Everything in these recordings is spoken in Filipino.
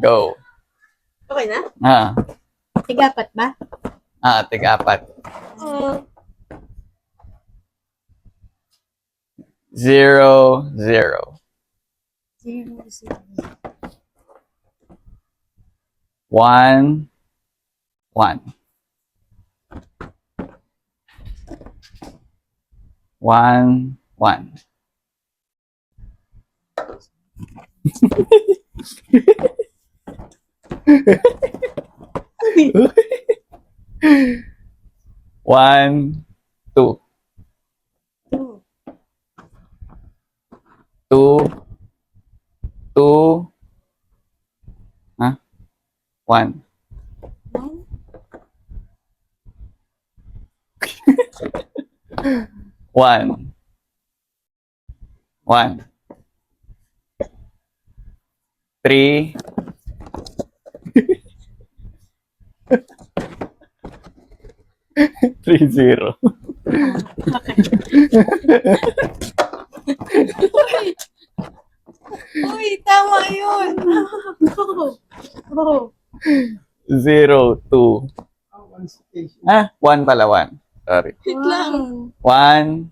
Go. Okay na? Tigapat ba? Tig-apat. Mm. 0, 0. 0, 0. 1, 1. 1, 1. 1, 2. 2. 2, 2. 1. 1. 1. 1. 3. 3, 0. Uy, tama yun. Oh. 0, 2. 1 pala, 1. Sorry. Wait lang. 1,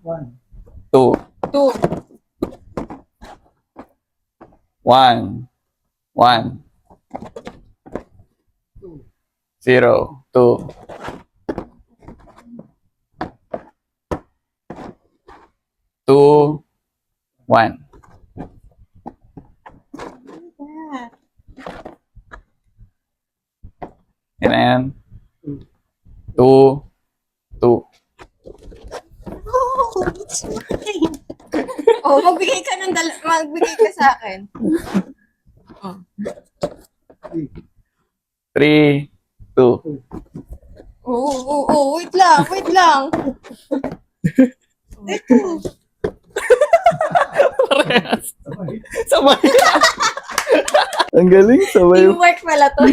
2. 2. 1, 1. 0, 2. 2, 1. Yan na yan. 2, 2. Oh, it's mine. Oh, magbigay ka magbigay ka sa akin. 3, 2. Wait lang, wait lang. Ito. Parehas. Sabay. Ang galing, sabay. Teamwork pala to.